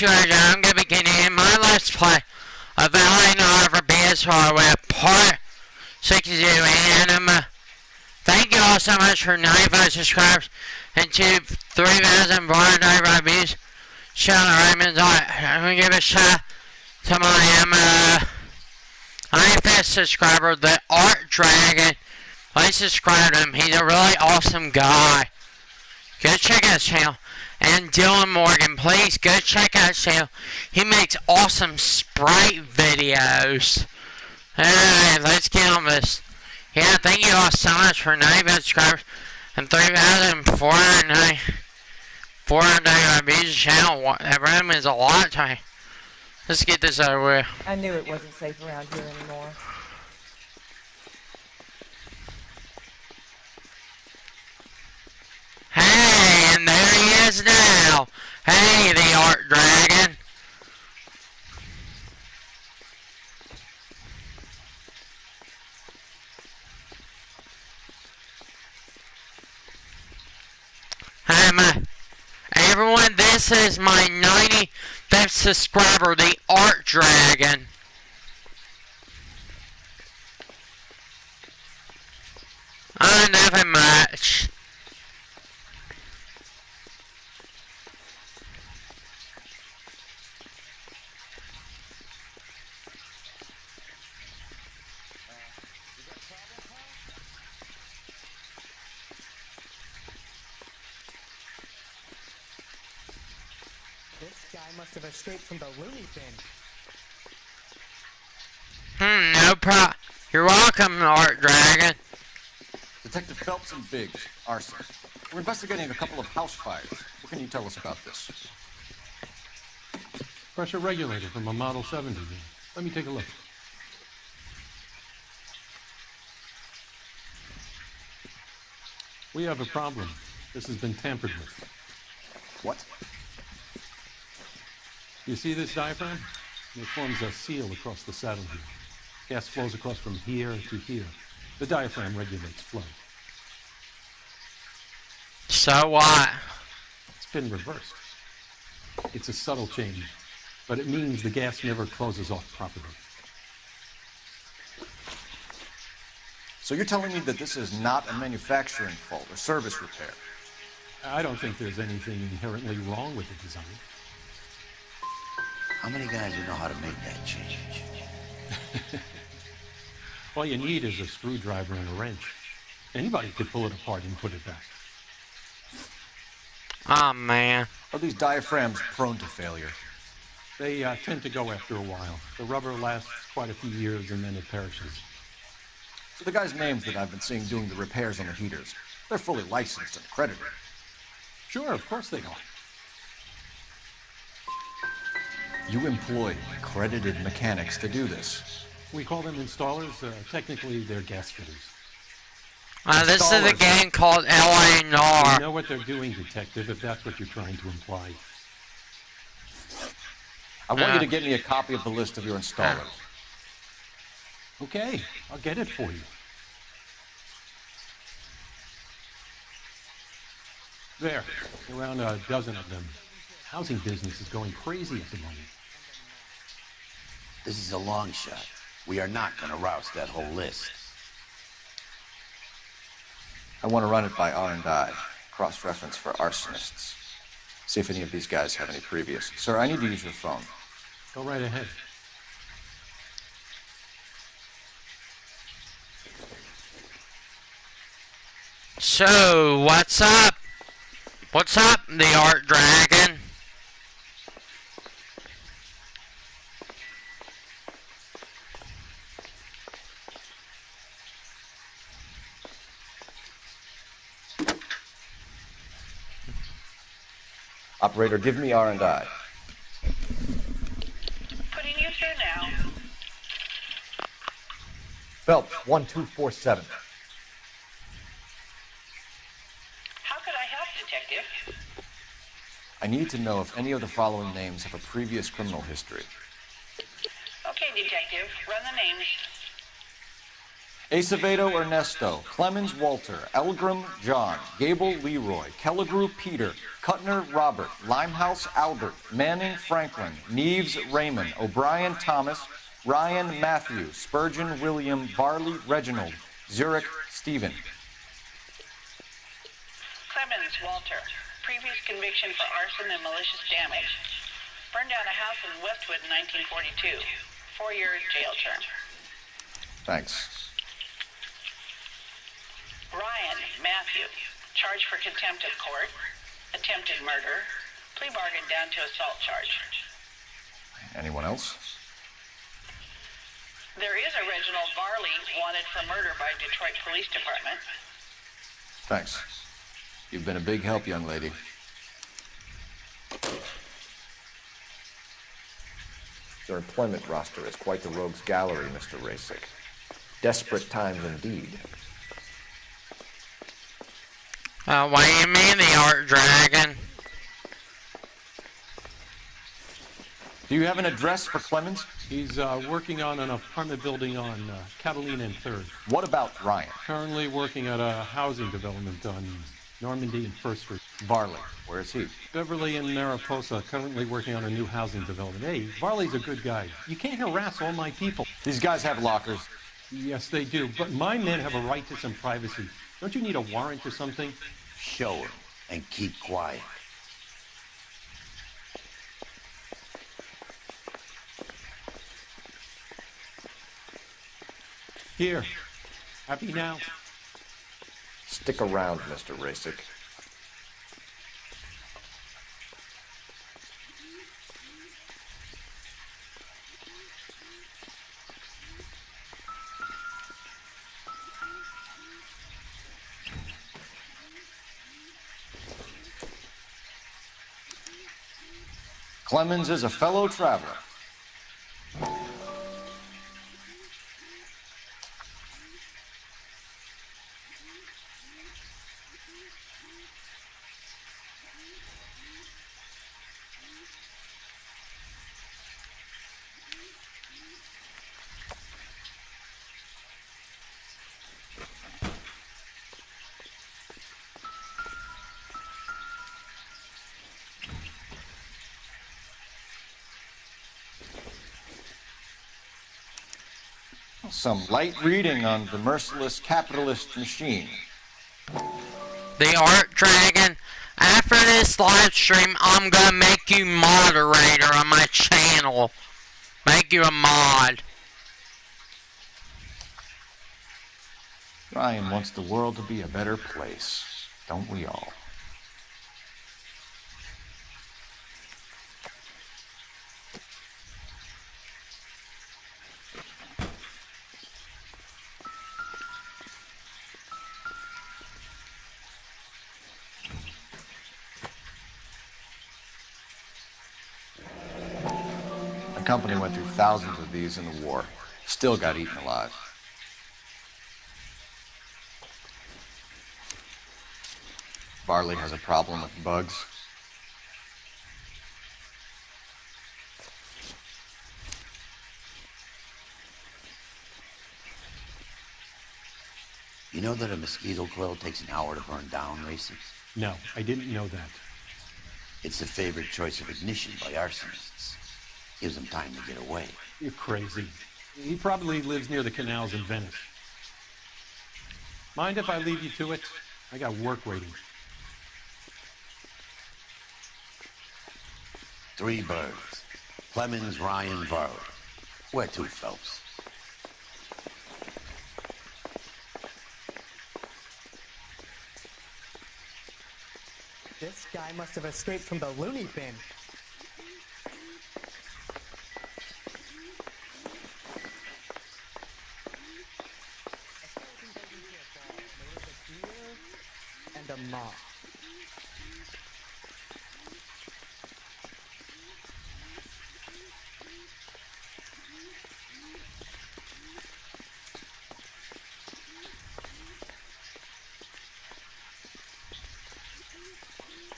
guys, I'm going to be getting my Let's Play of Noire for PS4 with Part 62 and thank you all so much for 95 subscribers and 3,495 views. Shout out Raymond's Art. I'm going to give a shout to my 95th subscriber, the Art Dragon. Please subscribe to him. He's a really awesome guy. Go check out his channel. And Dylan Morgan, please go check out his channel. He makes awesome sprite videos. Alright, let's get on this. Yeah, thank you all so much for 95 subscribers and 3,495 views of channel. That really means a lot to me. Let's get this over with. I knew it wasn't safe around here anymore. Hey, and there he is now. Hey, the Art Dragon. Everyone, this is my 95th subscriber, the Art Dragon. Nothing much. This guy must have escaped from the loony bin. No problem. You're welcome, Art Dragon. Detective Phelps and Biggs, arson. We're investigating a couple of house fires. What can you tell us about this? Pressure regulator from a Model 70. Let me take a look. We have a problem. This has been tampered with. What? You see this diaphragm? It forms a seal across the saddle here. Gas flows across from here to here. The diaphragm regulates flow. So what? It's been reversed. It's a subtle change, but it means the gas never closes off properly. So you're telling me that this is not a manufacturing fault or service repair? I don't think there's anything inherently wrong with the design. How many guys you know how to make that change? All you need is a screwdriver and a wrench. Anybody could pull it apart and put it back. Oh, man. Are these diaphragms prone to failure? They tend to go after a while. The rubber lasts quite a few years and then it perishes. So the guys' names that I've been seeing doing the repairs on the heaters, they're fully licensed and accredited. Sure, of course they are. You employ accredited mechanics to do this. We call them installers. Technically, they're gas fitters. This is a game called LA We Noire. know what they're doing, Detective, if that's what you're trying to imply. I want you to get me a copy of the list of your installers. Okay, I'll get it for you. There, around a dozen of them. Housing business is going crazy at the moment. This is a long shot. We are not going to rouse that whole list. I want to run it by R&I, cross-reference for arsonists. See if any of these guys have any previous. Sir, I need to use your phone. Go right ahead. So, what's up? What's up, the Art Dragon? Operator, give me R&I. Putting you through now. Phelps, 1247. How could I help, Detective? I need to know if any of the following names have a previous criminal history. Okay, Detective, run the names. Acevedo Ernesto, Clemens Walter, Elgram John, Gable Leroy, Kelligrew Peter, Kuttner Robert, Limehouse Albert, Manning Franklin, Neves Raymond, O'Brien Thomas, Ryan Matthew, Spurgeon William, Barley Reginald, Zurich Stephen. Clemens Walter. Previous conviction for arson and malicious damage. Burned down a house in Westwood in 1942. 4-year jail term. Thanks. Ryan Matthew. Charged for contempt of court. Attempted murder. Plea bargain down to assault charge. Anyone else? There is a Reginald Varley wanted for murder by Detroit Police Department. Thanks. You've been a big help, young lady. Your employment roster is quite the rogues gallery, Mr. Rasick. Desperate times indeed. What do you mean the art dragon? Do you have an address for Clemens? He's working on an apartment building on Catalina and 3rd. What about Ryan? Currently working at a housing development on Normandy and 1st Street. Varley, where is he? Beverly and Mariposa, currently working on a new housing development. Hey, Varley's a good guy. You can't harass all my people. These guys have lockers. Yes, they do, but my men have a right to some privacy. Don't you need a warrant or something? Show him and keep quiet. Here. Happy now? Stick around, Mr. Rasick. Clemens is a fellow traveler. Some light reading on the merciless capitalist machine. The art dragon. After this live stream, I'm gonna make you moderator on my channel. Make you a mod. Ryan wants the world to be a better place, don't we all? The company went through thousands of these in the war. Still got eaten alive. Varley has a problem with bugs. You know that a mosquito coil takes an hour to burn down, Racing? No, I didn't know that. It's the favorite choice of ignition by arsonists. Gives them time to get away. You're crazy. He probably lives near the canals in Venice. Mind if I leave you to it? I got work waiting. 3 birds. Clemens, Ryan, Varley. Where to, Phelps? This guy must have escaped from the loony bin. And a moth.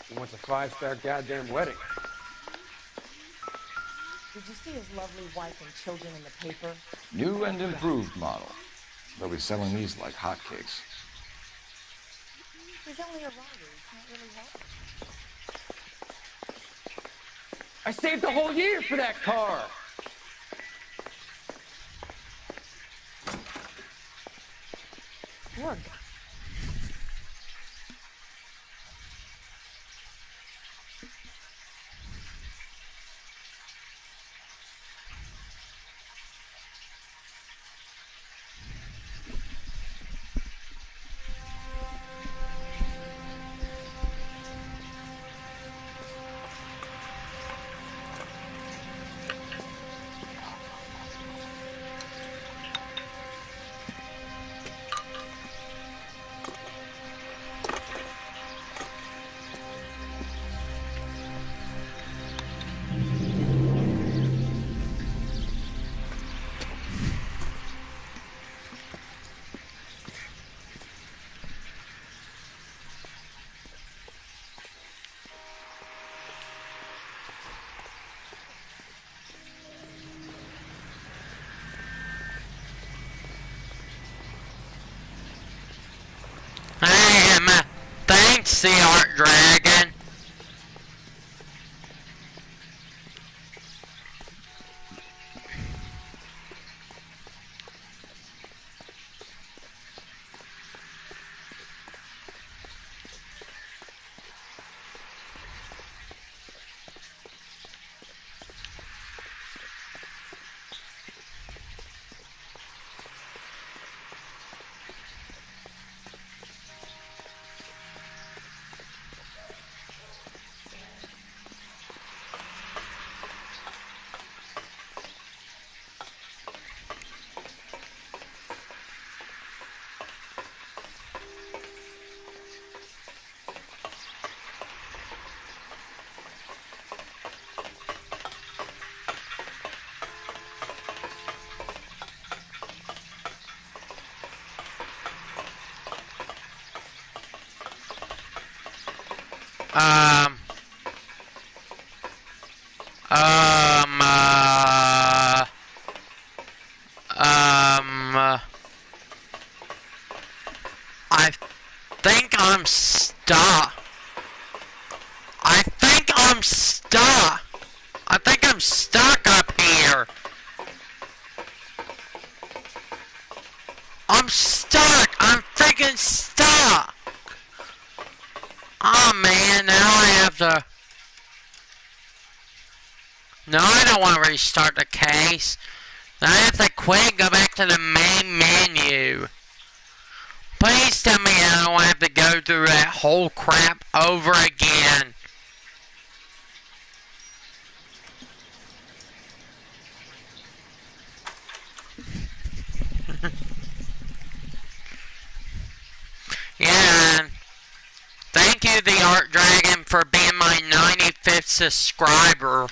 He wants a 5-star goddamn wedding. Did you see his lovely wife and children in the paper? New and improved model. They'll be selling these like hotcakes. He's only a robber. He can't really help. I saved a whole year for that car. Poor guy. Thanks, the Art Dragon. Um, um, uh, I think I'm stuck. I think I'm stuck. I think I'm stuck up here. I'm stuck. I'm freaking stuck. Oh man, now I have to... No, I don't want to restart the case. Now I have to quit and go back to the main menu. Please tell me I don't have to go through that whole crap over again. Yeah. Thank you, the Art Dragon, for being my 95th subscriber.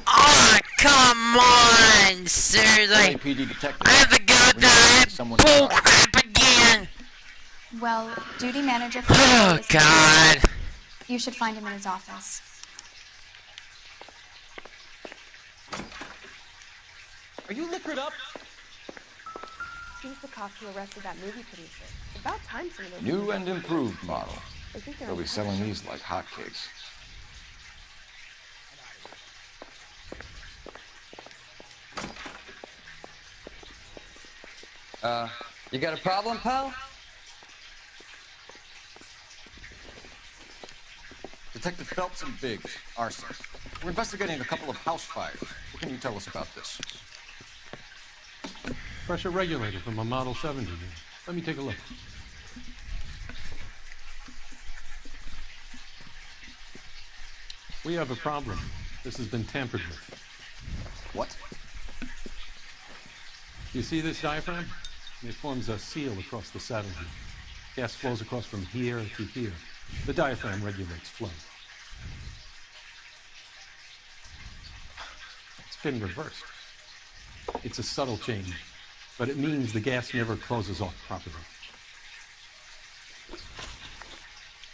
Oh, come on! Seriously, LAPD detective. I have to go through that bull crap again! Well, duty manager for Oh, God. You should find him in his office. Are you liquored up? He's the cop who arrested that movie producer. It's about time some of those... New and improved model. I think they're They'll be on selling these like hotcakes. You got a problem, pal? Detective Phelps and Biggs, arson. We're investigating a couple of house fires. What can you tell us about this? Pressure regulator from a Model 70. Let me take a look. We have a problem. This has been tampered with. What? You see this diaphragm? It forms a seal across the saddle here. Gas flows across from here to here. The diaphragm regulates flow. It's been reversed. It's a subtle change, but it means the gas never closes off properly.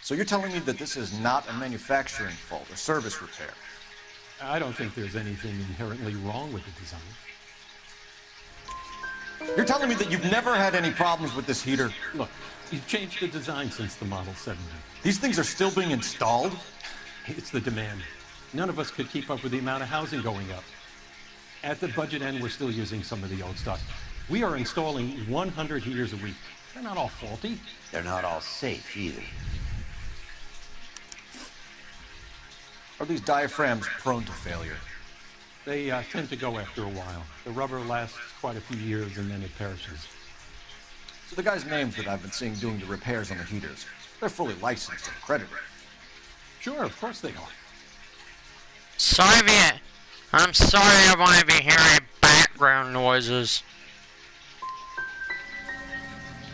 So you're telling me that this is not a manufacturing fault, a service repair? I don't think there's anything inherently wrong with the design. You're telling me that you've never had any problems with this heater? Look, you've changed the design since the Model 70. These things are still being installed? It's the demand. None of us could keep up with the amount of housing going up. At the budget end, we're still using some of the old stock. We are installing 100 heaters a week. They're not all faulty. They're not all safe either. Are these diaphragms prone to failure? They tend to go after a while. The rubber lasts quite a few years and then it perishes. So the guys' names that I've been seeing doing the repairs on the heaters, they're fully licensed and accredited. Sure, of course they are. Soviet, I'm sorry I might be hearing background noises.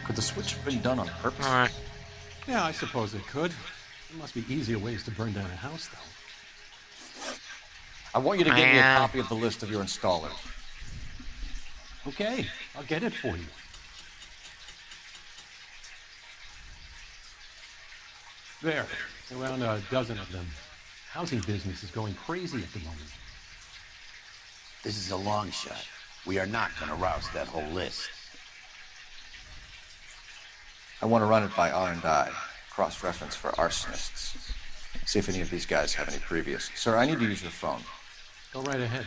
Could the switch have been done on purpose? Alright. Yeah, I suppose it could. There must be easier ways to burn down a house, though. I want you to get me a copy of the list of your installers. Okay, I'll get it for you. There, around a dozen of them. Housing business is going crazy at the moment. This is a long shot. We are not going to rouse that whole list. I want to run it by R&I, cross-reference for arsonists. See if any of these guys have any previous. Sir, I need to use your phone. Go right ahead.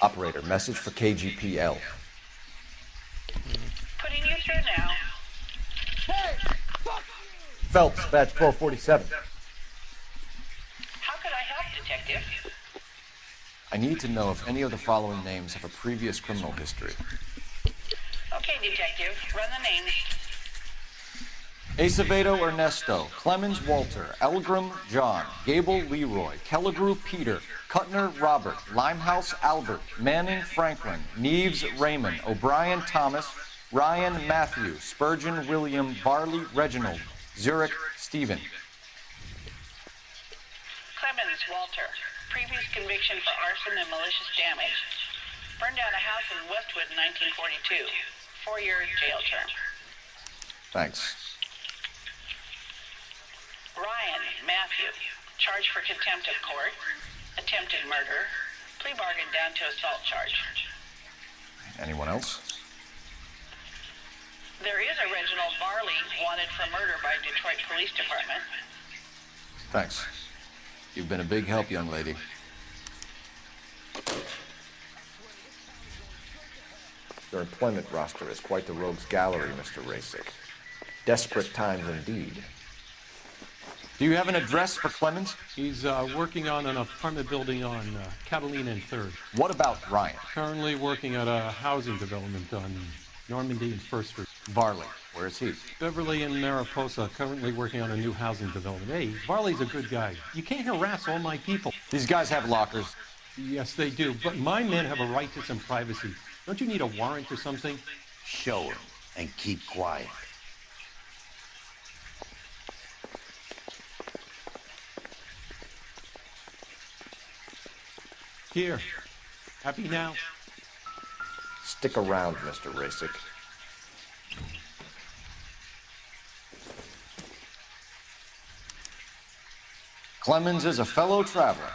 Operator, message for KGPL. Putting you through now. Phelps, batch 1247. How could I help, Detective? I need to know if any of the following names have a previous criminal history. Okay, Detective, run the names. Acevedo Ernesto, Clemens Walter, Elgrim John, Gable Leroy, Kelligrew Peter, Kuttner Robert, Limehouse Albert, Manning Franklin, Neves Raymond, O'Brien Thomas, Ryan Matthew, Spurgeon William, Barley Reginald, Zurich Stephen. Clemens Walter. Previous conviction for arson and malicious damage. Burned down a house in Westwood in 1942. 4-year jail term. Thanks. Ryan Matthew. Charged for contempt of court. Attempted murder. Plea bargain down to assault charge. Anyone else? There is a Reginald Varley wanted for murder by Detroit Police Department. Thanks. You've been a big help, young lady. Your employment roster is quite the rogues gallery, Mr. Rasick. Desperate times indeed. Do you have an address for Clemens? He's working on an apartment building on Catalina and 3rd. What about Ryan? Currently working at a housing development on Normandy and 1st Street. Varley, where is he? Beverly and Mariposa, currently working on a new housing development. Hey, Varley's a good guy. You can't harass all my people. These guys have lockers. Yes, they do, but my men have a right to some privacy. Don't you need a warrant or something? Show him and keep quiet. Here. Happy now? Stick around, Mr. Rasick. Clemens is a fellow traveler.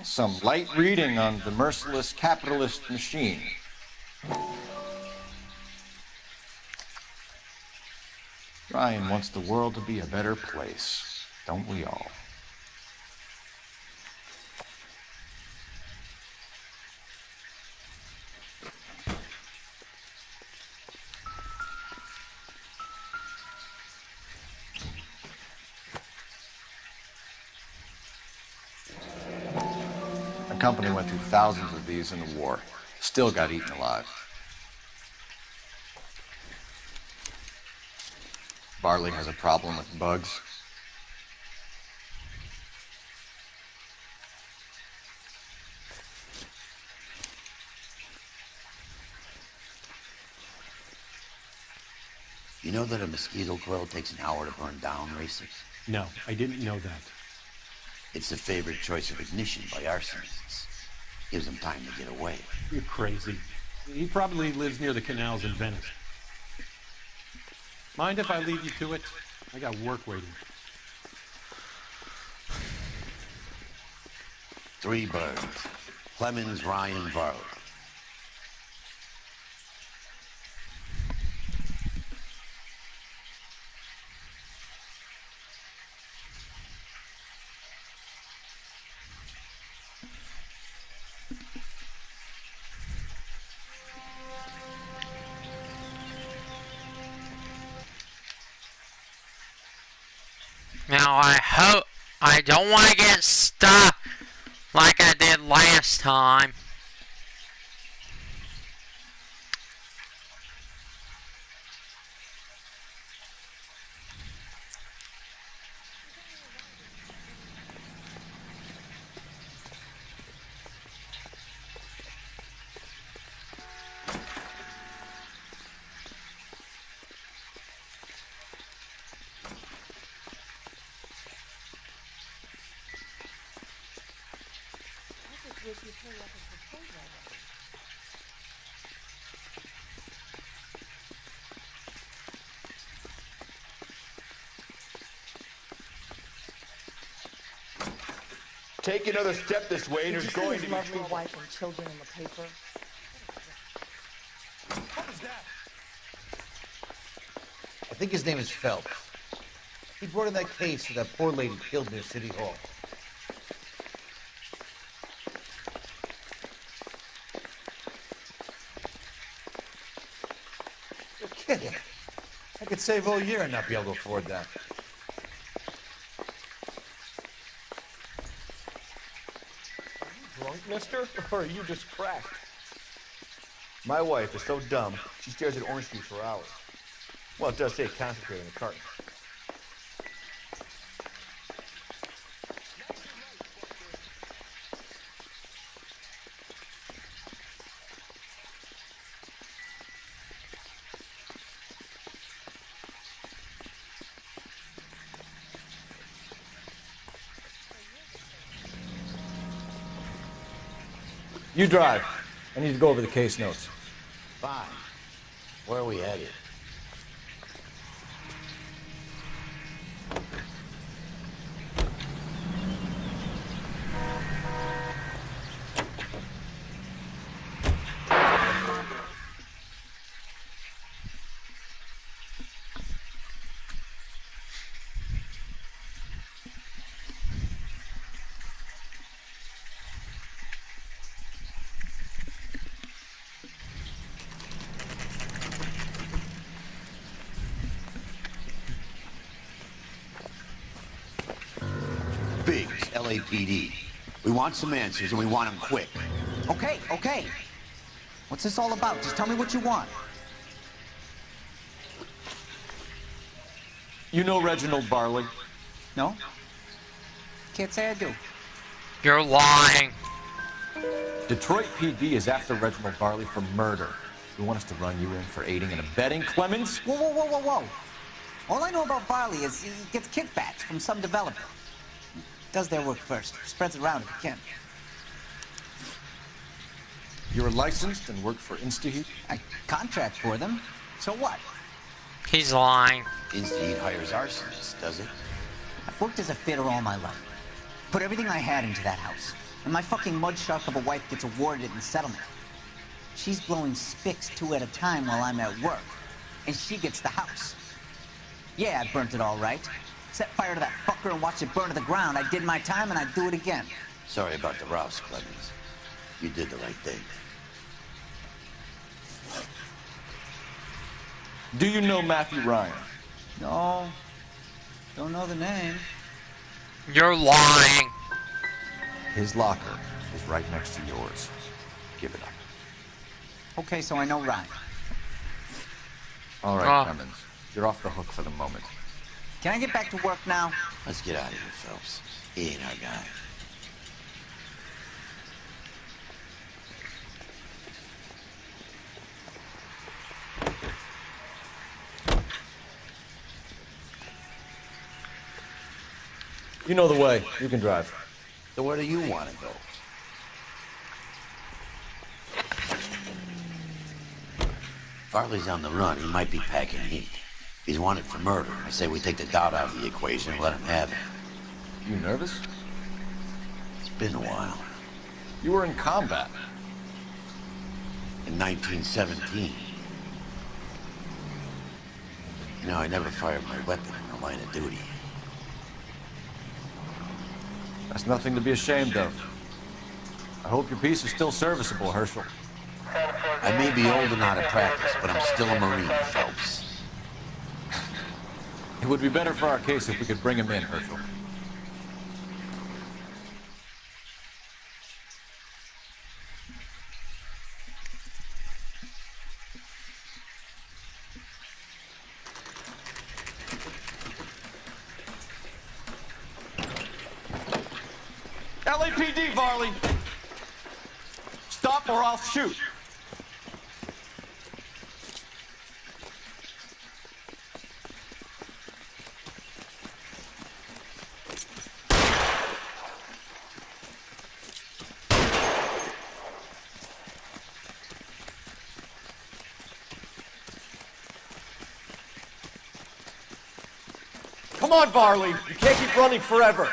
Some light reading on the merciless capitalist machine. Ryan wants the world to be a better place, don't we all? company went through thousands of these in the war. Still got eaten alive. Barley has a problem with bugs. You know that a mosquito coil takes an hour to burn down, Racer? No, I didn't know that. It's the favorite choice of ignition by arsonists. Gives them time to get away. You're crazy. He probably lives near the canals in Venice. Mind if I leave you to it? I got work waiting. 3 birds. Clemens, Ryan, Varley. Now I don't want to get stuck like I did last time. Take another step this way and there's going to be lovely trouble. wife and children in the paper. What was that? I think his name is Phelps. He brought in that case for that poor lady killed near City Hall. You're kidding. I could save all year and not be able to afford that. Drunk, mister? Or are you just cracked? My wife is so dumb, she stares at orange juice for hours. Well, it does say concentrate in the carton. You drive. I need to go over the case notes. Fine. Where are we headed? Biggs, LAPD. We want some answers and we want them quick. Okay, okay. What's this all about? Just tell me what you want. You know Reginald Barley? No? Can't say I do. You're lying. Detroit PD is after Reginald Barley for murder. You want us to run you in for aiding and abetting Clemens? Whoa, whoa, whoa, whoa, whoa. All I know about Barley is he gets kickbacks from some developer. Does their work first. Spreads it around if he can. You're licensed and work for InstaHeat? I contract for them. So what? He's lying. InstaHeat hires arsonists, does it? I've worked as a fitter all my life. Put everything I had into that house. And my fucking mud shark of a wife gets awarded it in settlement. She's blowing spics 2 at a time while I'm at work. And she gets the house. Yeah, I burnt it all right. Set fire to that fucker and watched it burn to the ground. I did my time and I'd do it again. Sorry about the rouse, Clemens. You did the right thing. Do you know Matthew Ryan? No. Don't know the name. You're lying. His locker. is right next to yours. Give it up. Okay, so I know Ryan. All right, Clemens. You're off the hook for the moment. Can I get back to work now? Let's get out of here, Phelps. He ain't our guy. You know the way. You can drive. So where do you want to go? Farley's on the run. He might be packing heat. He's wanted for murder. I say we take the doubt out of the equation and let him have it. You nervous? It's been a while. You were in combat. In 1917. You know, I never fired my weapon in the line of duty. That's nothing to be ashamed of. I hope your piece is still serviceable, Herschel. I may be old and out of practice, but I'm still a Marine, Phelps. It would be better for our case if we could bring him in, Herschel. LAPD, Varley! Stop or I'll shoot! Come on, Varley! You can't keep running forever!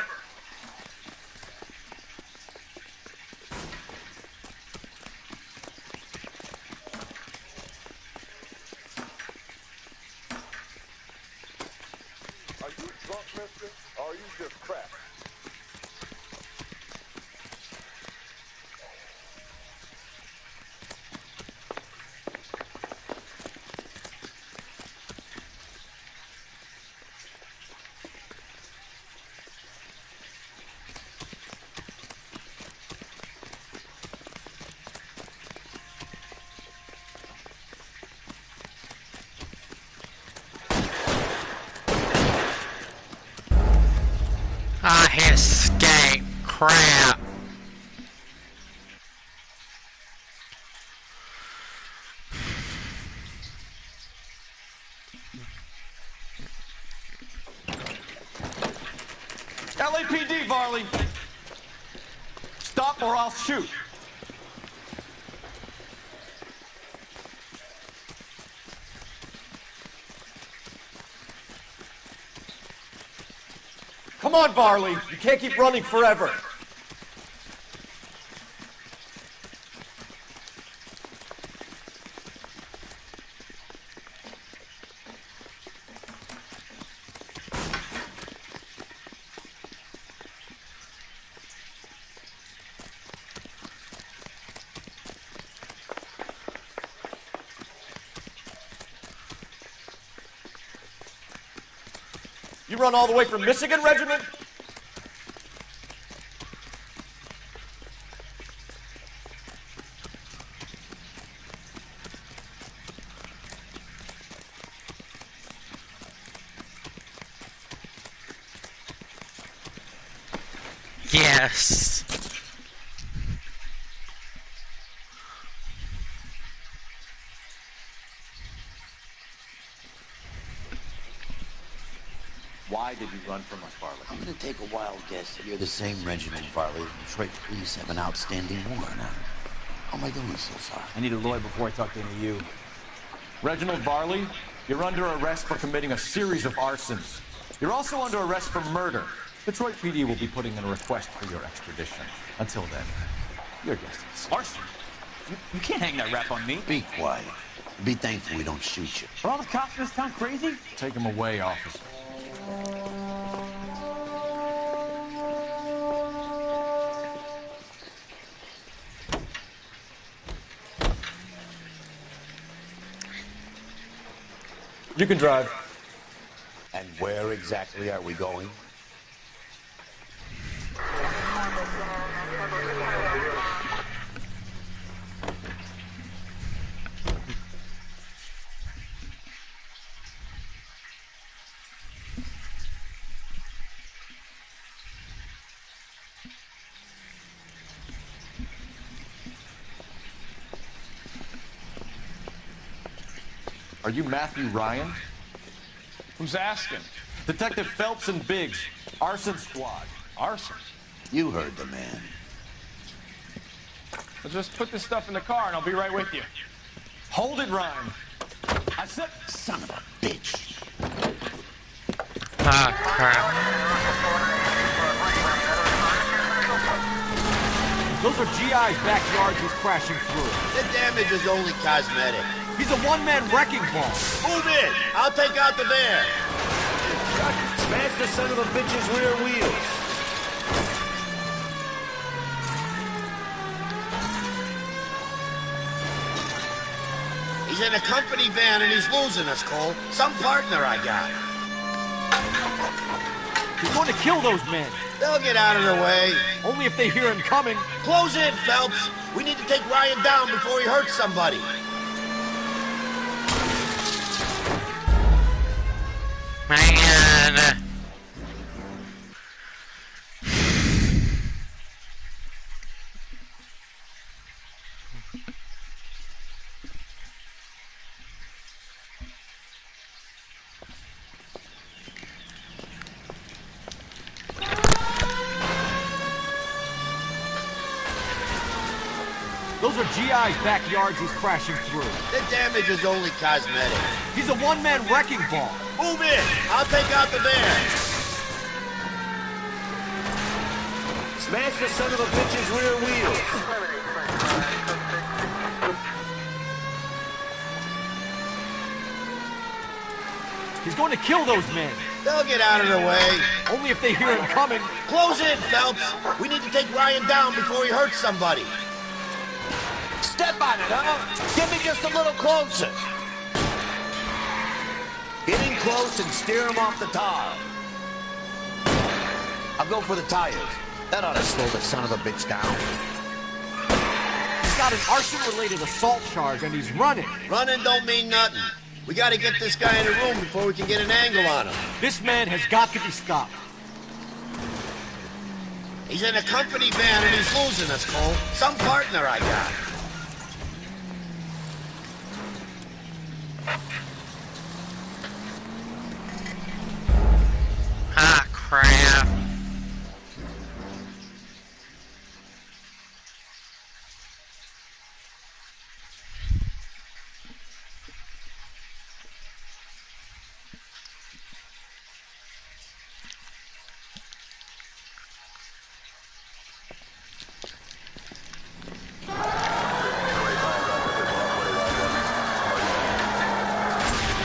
I escaped. Crap. LAPD, Varley! Stop or I'll shoot! Come on, Varley! You can't keep running forever! You run all the way from Michigan, Regiment? Yes. Why did you run from us, Varley? I'm gonna take a wild guess that you're the same Reginald Varley the Detroit police have an outstanding warrant on. How am I doing so far? I need a lawyer before I talk to any of you. Reginald Varley, you're under arrest for committing a series of arsons. You're also under arrest for murder. Detroit PD will be putting in a request for your extradition. Until then, your distance. Arson? You can't hang that rap on me. Be quiet. Be thankful we don't shoot you. Are all the cops in this town crazy? Take him away, officer. You can drive. And where exactly are we going? Are you Matthew Ryan? Who's asking? Detective Phelps and Biggs, arson squad. Arson? You heard the man. Well, just put this stuff in the car and I'll be right with you. Hold it, Ryan. I said, son of a bitch. Ah, crap. Those are GI's backyards he's crashing through. The damage is only cosmetic. He's a one-man wrecking ball. Move in. I'll take out the van. Smash the son of a bitch's rear wheels. He's in a company van and he's losing us, Cole. Some partner I got. He's going to kill those men. They'll get out of the way. Only if they hear him coming. Close in, Phelps. We need to take Ryan down before he hurts somebody. Man. Those are GI's backyards he's crashing through. The damage is only cosmetic. He's a one-man wrecking ball. Move in. I'll take out the van. Smash the son of a bitch's rear wheels. He's going to kill those men. They'll get out of the way. Only if they hear him coming. Close in, Phelps. We need to take Ryan down before he hurts somebody. Step on it, huh? Get me just a little closer. Get in close and steer him off the tar. I'll go for the tires. That ought to slow the son of a bitch down. He's got an arson-related assault charge and he's running. Running don't mean nothing. We gotta get this guy in a room before we can get an angle on him. This man has got to be stopped. He's in a company van and he's losing us, Cole. Some partner I got. Ah, crap.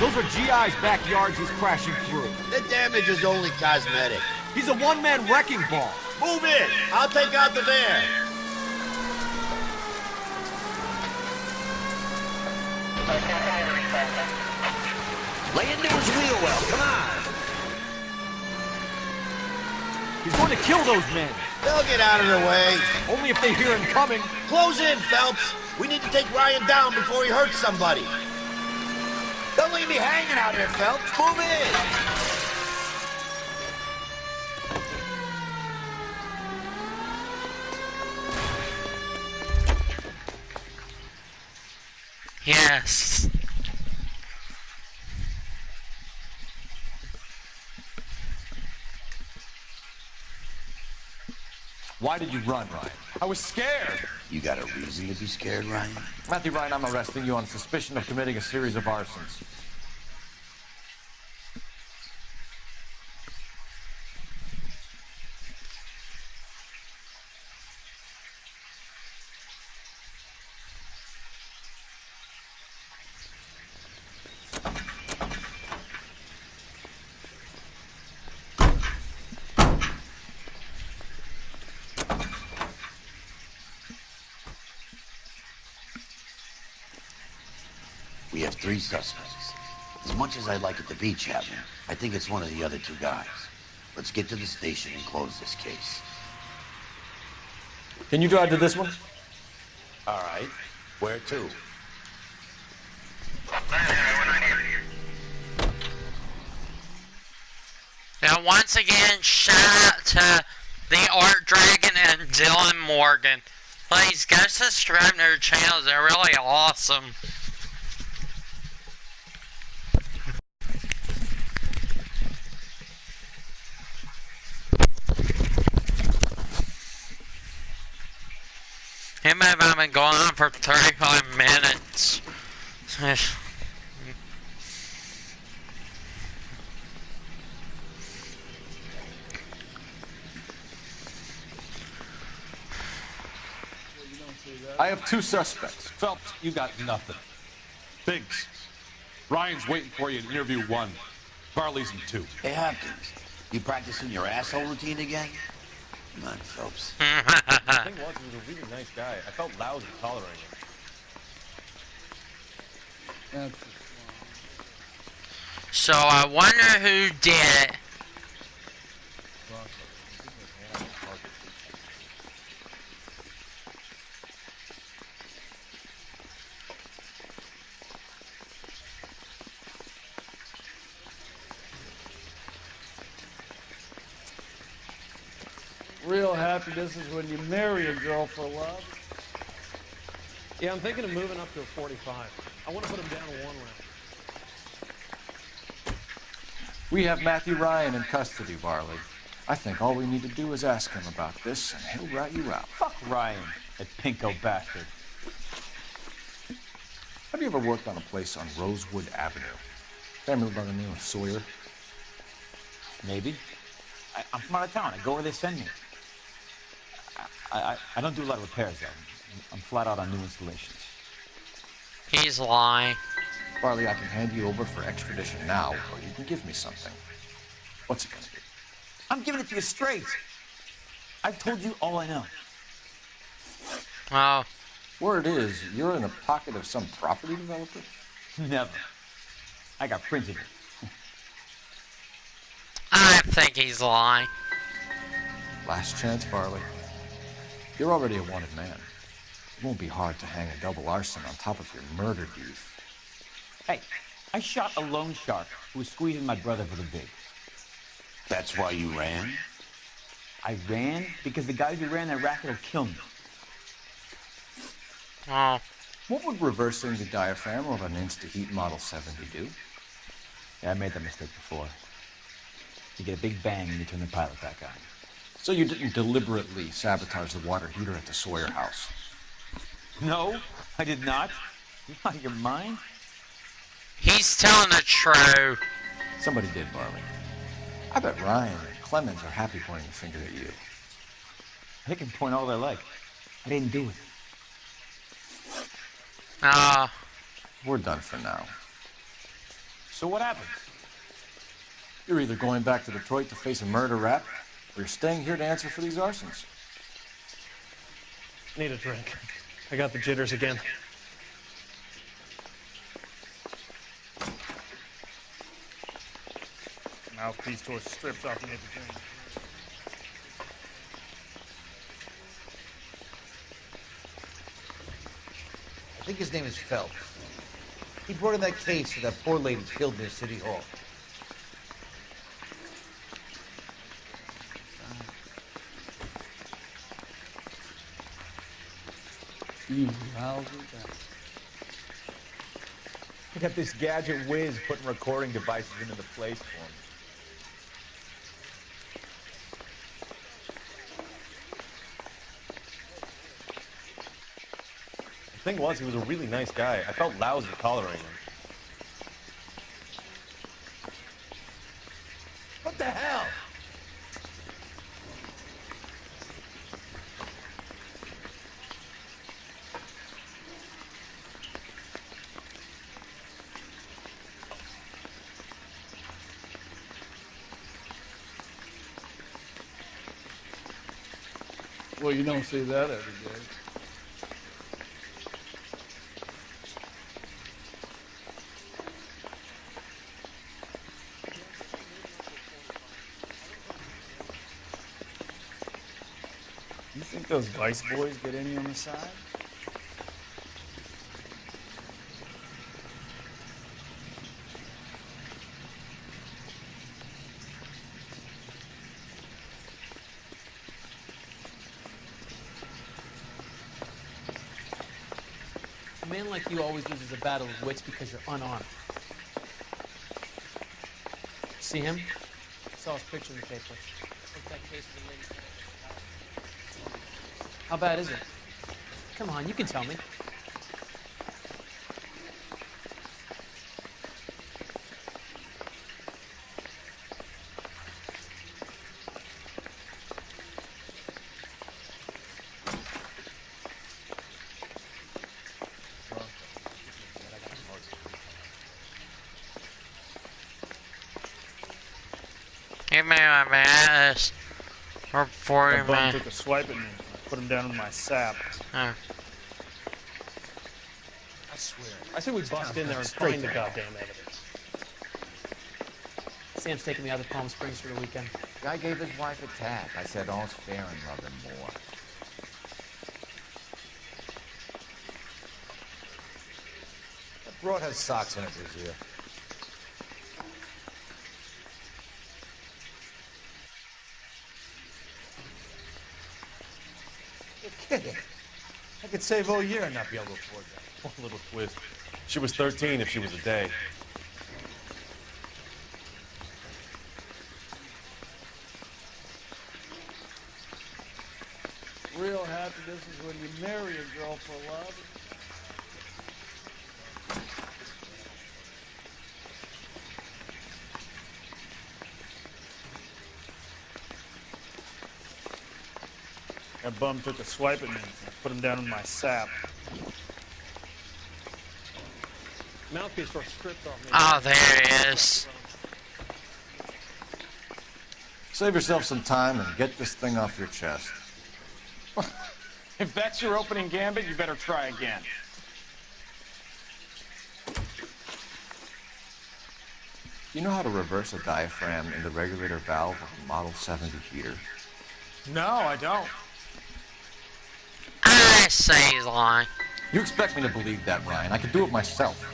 Those are GI's backyards he's crashing through. The damage is only cosmetic. He's a one-man wrecking ball. Move in. I'll take out the van. Lay into his wheel well. Come on. He's going to kill those men. They'll get out of the way. Only if they hear him coming. Close in, Phelps. We need to take Ryan down before he hurts somebody. Don't leave me hanging out here, Phelps. Move in. Yes. Why did you run, Ryan? I was scared. You got a reason to be scared, Ryan? Matthew Ryan, I'm arresting you on suspicion of committing a series of arsons. We have 3 suspects. As much as I'd like it to be Chapman, I think it's one of the other 2 guys. Let's get to the station and close this case. Can you drive to this one? All right. Where to? Now, once again, shout out to the Art Dragon and Dylan Morgan. Please go subscribe to their channels. They're really awesome. It may have been going on for 35 minutes. I have 2 suspects. Phelps, you got nothing. Biggs, Ryan's waiting for you in interview 1. Barley's in 2. Hey, Hopkins, you practicing your asshole routine again? Come on, Phelps. The thing was, he was a really nice guy. I felt lousy tolerating him. So I wonder who did it. Real happiness is when you marry a girl for love. Yeah, I'm thinking of moving up to a 45. I want to put him down to 1 round. We have Matthew Ryan in custody, Barley. I think all we need to do is ask him about this, and he'll rat you out. Fuck Ryan, that pinko bastard. Have you ever worked on a place on Rosewood Avenue? Family by the name of Sawyer? Maybe. I'm from out of town. I go where they send me. I don't do a lot of repairs, though. I'm flat out on new installations. He's lying. Barley, I can hand you over for extradition now, or you can give me something. What's it gonna be? I'm giving it to you straight. I've told you all I know. Oh. Word is, you're in the pocket of some property developer? Never. I got printed it. I think he's lying. Last chance, Barley. You're already a wanted man. It won't be hard to hang a double arson on top of your murder beef. Hey, I shot a loan shark who was squeezing my brother for the big. That's why you ran? I ran because the guys who ran that racket will kill me. Oh. What would reversing the diaphragm of an Insta-Heat Model 70 do? Yeah, I made that mistake before. You get a big bang and you turn the pilot back on. So you didn't deliberately sabotage the water heater at the Sawyer house? No, I did not. You out of your mind? He's telling the truth. Somebody did, Barley. I bet Ryan and Clemens are happy pointing the finger at you. They can point all they like. I didn't do it. We're done for now. So what happens? You're either going back to Detroit to face a murder rap, or you're staying here to answer for these arsons. Need a drink. I got the jitters again. Mouthpiece tore strips off me at the drink. I think his name is Phelps. He brought in that case for that poor lady killed near City Hall. You lousy bastard. I got this gadget whiz putting recording devices into the place for me. The thing was, he was a really nice guy. I felt lousy tolerating him. What the hell? Well, you don't see that every day. You think those Vice boys get any on the side? A man like you always loses a battle of wits because you're unarmed. See him? Saw his picture in the paper. Took that case of the lady. How bad is it? Come on, you can tell me. Give me my mask. For 40 That bum minutes. took a swipe at me. I put him down in my sap. Oh. I swear. I say we bust in there and find the goddamn evidence. Sam's taking me out of Palm Springs for the weekend. Guy gave his wife a tap. I said, all's fair in love and war. That broad has socks in it this year. You're kidding. I could save all year and not be able to afford that. One little twist. She was 13 if she was a day. Real happiness is when you marry a girl for love. That bum took a swipe at me. I put him down in my sap. Mouthpiece for a script off me. Oh, there he is. Save yourself some time and get this thing off your chest. If that's your opening gambit, you better try again. You know how to reverse a diaphragm in the regulator valve of a Model 70 heater? No, I don't. I say he's lying. You expect me to believe that, Ryan? I could do it myself.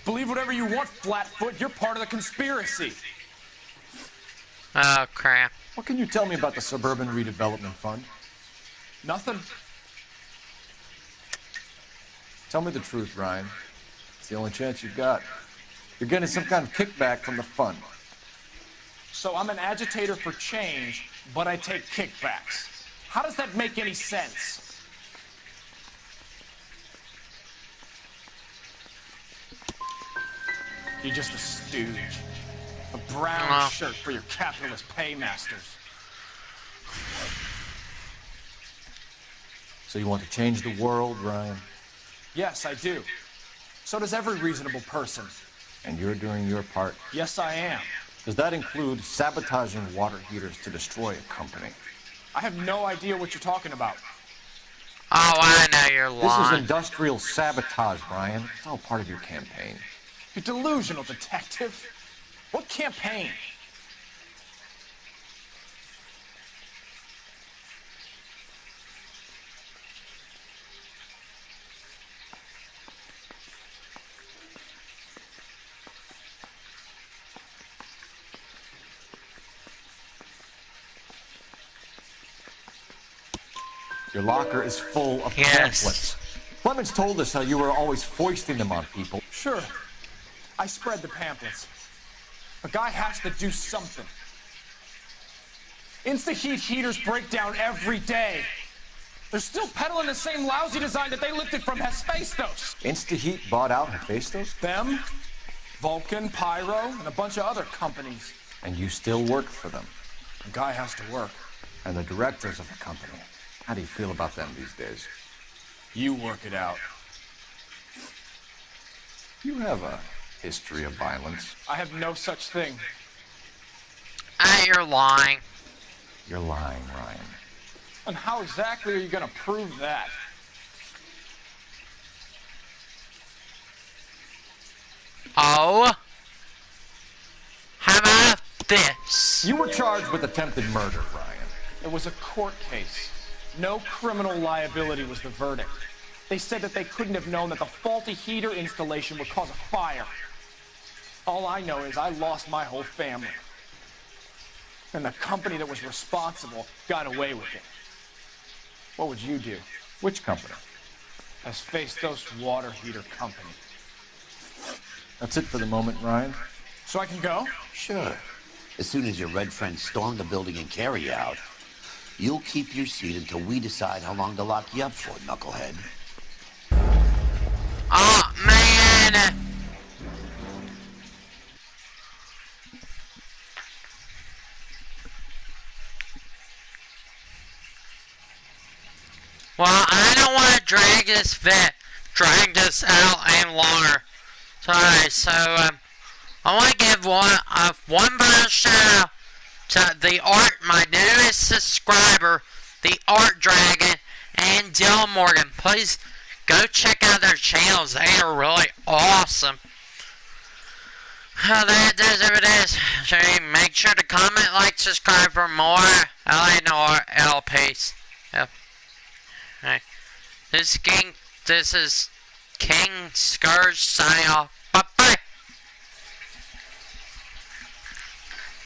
Believe whatever you want, Flatfoot. You're part of the conspiracy. Oh, crap. What can you tell me about the Suburban Redevelopment Fund? Nothing. Tell me the truth, Ryan. It's the only chance you've got. You're getting some kind of kickback from the fund. So I'm an agitator for change, but I take kickbacks. How does that make any sense? You're just a stooge. A brown shirt for your capitalist paymasters. So you want to change the world, Ryan? Yes, I do. So does every reasonable person. And you're doing your part? Yes, I am. Does that include sabotaging water heaters to destroy a company? I have no idea what you're talking about. Oh, I know you're lying. This is industrial sabotage, Ryan. It's all part of your campaign. You're delusional, detective. What campaign? Your locker is full of pamphlets. Clemens told us how you were always foisting them on people. Sure. I spread the pamphlets. A guy has to do something. Insta-heat heaters break down every day. They're still peddling the same lousy design that they lifted from Hephaestus. Insta-heat bought out Hephaestus? Them, Vulcan, Pyro, and a bunch of other companies. And you still work for them. A guy has to work. And the directors of the company. How do you feel about them these days? You work it out. You have a history of violence. I have no such thing. You're lying. You're lying, Ryan. And how exactly are you going to prove that? Oh? How about this? You were charged with attempted murder, Ryan. It was a court case. No criminal liability was the verdict. They said that they couldn't have known that the faulty heater installation would cause a fire. All I know is I lost my whole family. And the company that was responsible got away with it. What would you do? Which company? Hephaestus Water Heater Company. That's it for the moment, Ryan. So I can go? Sure. As soon as your red friends storm the building and carry you out. You'll keep your seat until we decide how long to lock you up for, knucklehead. Oh, man! Well, I don't want to drag this out any longer. Sorry, so, I want to give one bonus shout out to my newest subscriber, the Art Dragon, and Dylan Morgan. Please go check out their channels. They are really awesome. That does it is. So make sure to comment, like, subscribe for more LA LPs. Yep. Alright. This is King Scourge signing off.